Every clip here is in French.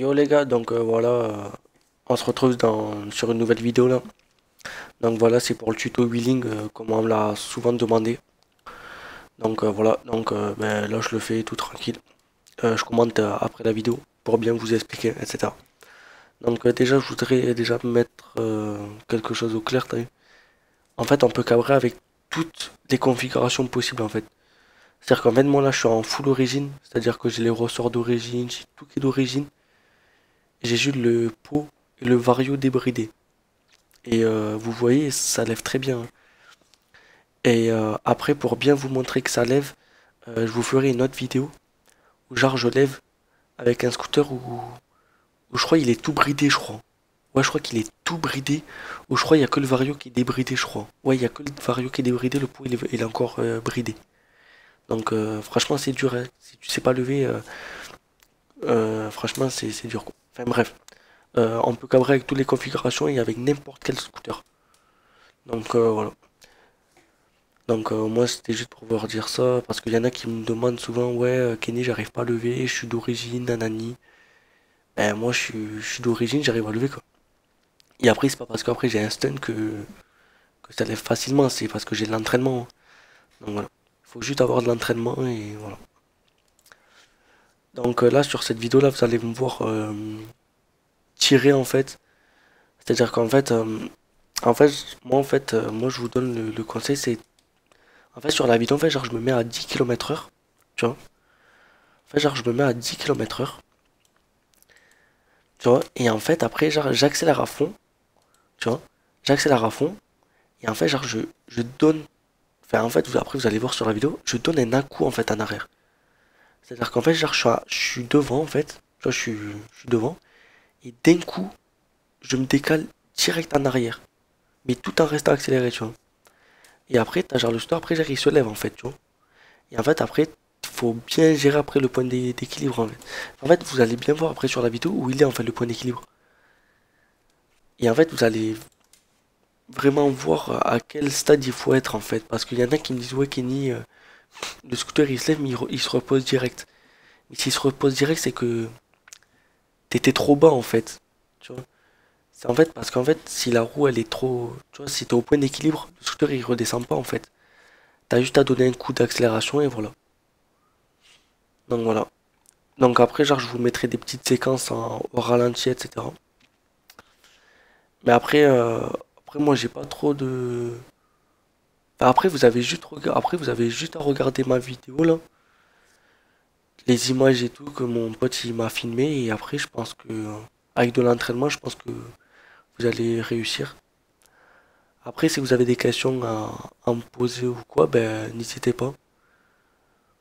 Yo les gars, donc voilà, on se retrouve sur une nouvelle vidéo là. Donc voilà, c'est pour le tuto wheeling, comme on me l'a souvent demandé. Donc voilà, donc ben, là je le fais tout tranquille. Je commente après la vidéo pour bien vous expliquer, etc. Donc déjà, je voudrais déjà mettre quelque chose au clair, t'as vu. En fait, on peut cabrer avec toutes les configurations possibles en fait. C'est-à-dire qu'en fait, moi là je suis en full origine, c'est-à-dire que j'ai les ressorts d'origine, j'ai tout qui est d'origine. J'ai juste le pot et le vario débridé. Et vous voyez, ça lève très bien. Et après, pour bien vous montrer que ça lève, je vous ferai une autre vidéo où genre je lève avec un scooter où je crois il est tout bridé, je crois. Ouais, je crois qu'il est tout bridé. Ou je crois il y a que le vario qui est débridé, je crois. Ouais, il y a que le vario qui est débridé, le pot il est encore bridé. Donc franchement, c'est dur, hein. Si tu sais pas lever, franchement, c'est dur, quoi. Enfin bref. On peut cabrer avec toutes les configurations et avec n'importe quel scooter. Donc voilà. Donc moi c'était juste pour vous dire ça, parce qu'il y en a qui me demandent souvent, ouais Kenny j'arrive pas à lever, je suis d'origine, nanani. Ben moi je suis d'origine, j'arrive à lever quoi. Et après c'est pas parce qu'après j'ai un stun que ça lève facilement, c'est parce que j'ai de l'entraînement. Donc voilà. Il faut juste avoir de l'entraînement et voilà. Donc là sur cette vidéo là vous allez me voir tirer en fait. C'est-à-dire qu'en fait, moi je vous donne le conseil, c'est en fait sur la vidéo en fait genre je me mets à 10 km/h, tu vois. En fait genre je me mets à 10 km/h. Tu vois, et en fait, après, genre, j'accélère à fond, tu vois, j'accélère à fond, et en fait, genre, je donne, enfin, en fait, après, vous allez voir sur la vidéo, je donne un à-coup, en fait, en arrière. C'est-à-dire qu'en fait, genre, je suis devant, en fait, tu vois, je suis devant, et d'un coup, je me décale direct en arrière, mais tout en restant accéléré, tu vois. Et après, t'as genre le store, après, genre, il se lève, en fait, tu vois. Et en fait, après, faut bien gérer après le point d'équilibre, en fait. En fait, vous allez bien voir après sur la vidéo où il est, en fait, le point d'équilibre. Et en fait, vous allez vraiment voir à quel stade il faut être en fait. Parce qu'il y en a qui me disent ouais Kenny, le scooter il se lève mais il se repose direct. Mais s'il se repose direct c'est que t'étais trop bas en fait. Tu vois. C'est en fait parce qu'en fait si la roue elle est trop. Tu vois, si t'es au point d'équilibre, le scooter il redescend pas en fait. T'as juste à donner un coup d'accélération et voilà. Donc voilà. Donc après genre je vous mettrai des petites séquences au ralenti etc. Mais après moi j'ai pas trop de. Après vous avez juste à regarder ma vidéo là. Les images et tout que mon pote il m'a filmé et après je pense que avec de l'entraînement je pense que vous allez réussir. Après si vous avez des questions à me poser ou quoi ben n'hésitez pas.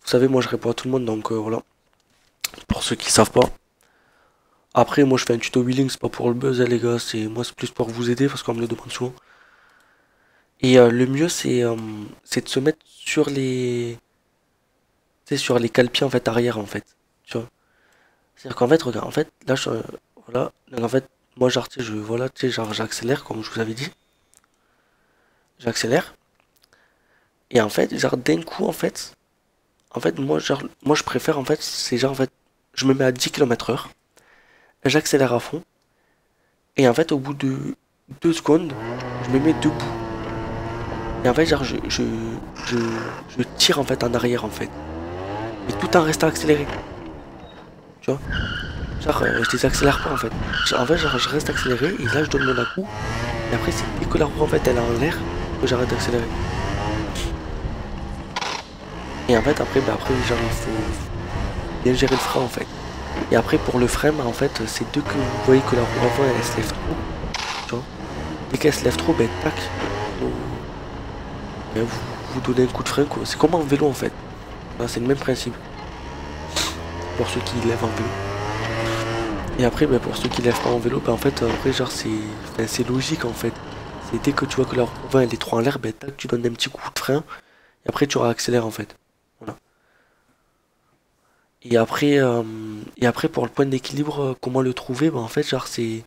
Vous savez moi je réponds à tout le monde donc voilà. Pour ceux qui savent pas. Après moi je fais un tuto wheeling c'est pas pour le buzz hein, les gars c'est plus pour vous aider parce qu'on me le demande souvent. Et le mieux c'est de se mettre sur les tu sais, sur les cale-pieds en fait arrière en fait. Tu vois. C'est-à-dire qu'en fait, regarde, en fait, là, voilà, donc en fait, moi, genre, tu sais, voilà, tu sais, genre, j'accélère, comme je vous avais dit, j'accélère, et en fait, genre, d'un coup, en fait, moi, genre, moi, je préfère, en fait, c'est genre, en fait, je me mets à 10 km/h, j'accélère à fond, et en fait, au bout de 2 secondes, je me mets debout, et en fait, genre, je, je tire, en fait, en arrière, en fait, mais tout en restant accéléré, tu vois, genre, je désaccélère pas, en fait, en fait, genre, je reste accéléré, et là, je donne mon à-coup, et après, c'est dès que la roue, en fait, elle est en l'air, que j'arrête d'accélérer. Et en fait, après, bah, après, genre, il faut bien gérer le frein, en fait. Et après, pour le frein, bah, en fait, c'est dès que vous voyez que la roue avant, elle se lève trop, tu vois. Dès qu'elle se lève trop, ben, tac, vous, vous donnez un coup de frein, quoi. C'est comme en vélo, en fait. Voilà, c'est le même principe. Pour ceux qui lèvent en vélo. Et après, ben, pour ceux qui lèvent pas en vélo, ben, en fait, après, genre, c'est logique, en fait. C'est dès que tu vois que la roue avant, elle est trop en l'air, ben, tac, tu donnes un petit coup de frein. Et après, tu réaccélères, en fait. Voilà. Et après, euh, et après pour le point d'équilibre, comment le trouver? Bah, en fait, genre, c'est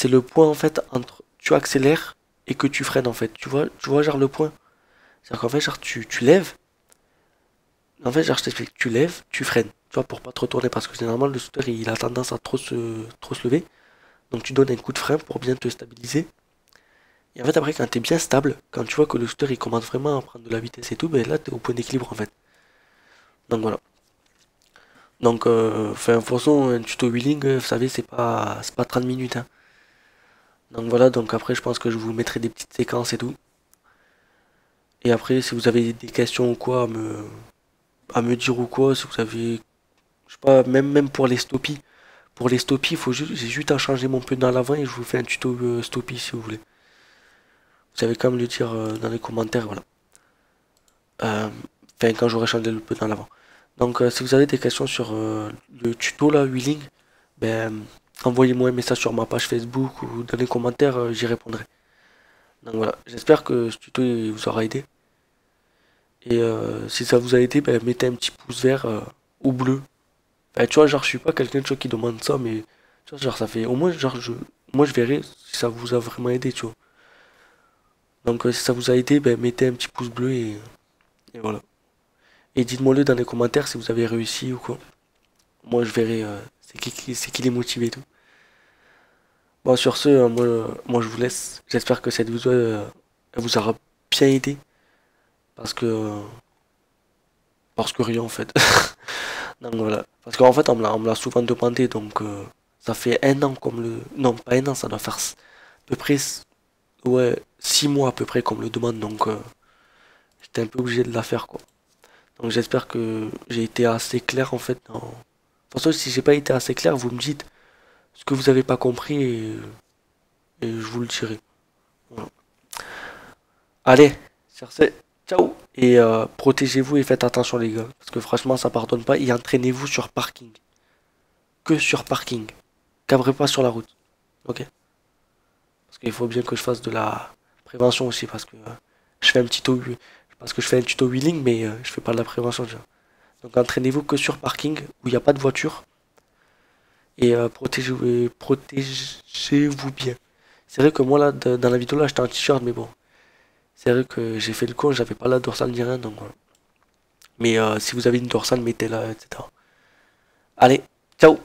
le point, en fait, entre tu accélères et que tu freines, en fait. Tu vois, genre, le point. C'est-à-dire qu'en fait, genre, tu lèves. En fait, genre, je t'explique. Tu lèves, tu freines. tu vois, pour pas te retourner, parce que généralement le scooter il a tendance à trop se lever. Donc tu donnes un coup de frein pour bien te stabiliser. Et en fait après quand t'es bien stable, quand tu vois que le scooter il commence vraiment à prendre de la vitesse et tout, ben là t'es au point d'équilibre en fait. Donc voilà. Donc enfin de toute façon un tuto wheeling, vous savez, c'est pas 30 minutes, hein. Donc voilà, donc après je pense que je vous mettrai des petites séquences et tout. Et après si vous avez des questions ou quoi à me dire ou quoi, si vous avez, je sais pas, même pour les stoppies. Pour les stoppies, j'ai juste à changer mon pneu dans l'avant et je vous fais un tuto stoppie si vous voulez. Vous savez quand même le dire dans les commentaires, voilà. Enfin, quand j'aurai changé le pneu dans l'avant. Donc, si vous avez des questions sur le tuto là, wheeling, ben, envoyez-moi un message sur ma page Facebook ou dans les commentaires, j'y répondrai. Donc voilà, j'espère que ce tuto il vous aura aidé. Et si ça vous a aidé, ben, mettez un petit pouce vert ou bleu. Enfin, tu vois, genre, je suis pas quelqu'un de qui demande ça, mais tu vois, genre, ça fait au moins, genre, moi, je verrai si ça vous a vraiment aidé, tu vois. Donc, si ça vous a aidé, ben, mettez un petit pouce bleu et voilà. Et dites-moi-le dans les commentaires si vous avez réussi ou quoi. Moi, je verrai c'est qui les motive et tout. Bon, sur ce, moi, je vous laisse. J'espère que cette vidéo elle vous aura bien aidé. Parce que, parce que rien en fait. Donc voilà. Parce qu'en fait, on me l'a souvent demandé. Donc, ça fait un an comme le. Non, pas un an, ça doit faire à peu près. Ouais, 6 mois à peu près qu'on me le demande. Donc, j'étais un peu obligé de la faire quoi. Donc, j'espère que j'ai été assez clair en fait. De toute façon, si j'ai pas été assez clair, vous me dites ce que vous avez pas compris et je vous le dirai. Voilà. Allez, sur ce, ciao. Et protégez-vous et faites attention les gars. Parce que franchement, ça pardonne pas. Et entraînez-vous sur parking. Que sur parking. Cabrez pas sur la route. Ok? Parce qu'il faut bien que je fasse de la prévention aussi. Parce que je fais un petit tuto. Parce que je fais un tuto wheeling, mais je fais pas de la prévention déjà. Donc entraînez-vous que sur parking où il n'y a pas de voiture. Et protégez-vous bien. C'est vrai que moi là, dans la vidéo là, j'étais en t-shirt, mais bon. C'est vrai que j'ai fait le con, j'avais pas la dorsale ni rien, donc voilà. Mais si vous avez une dorsale, mettez-la, etc. Allez, ciao!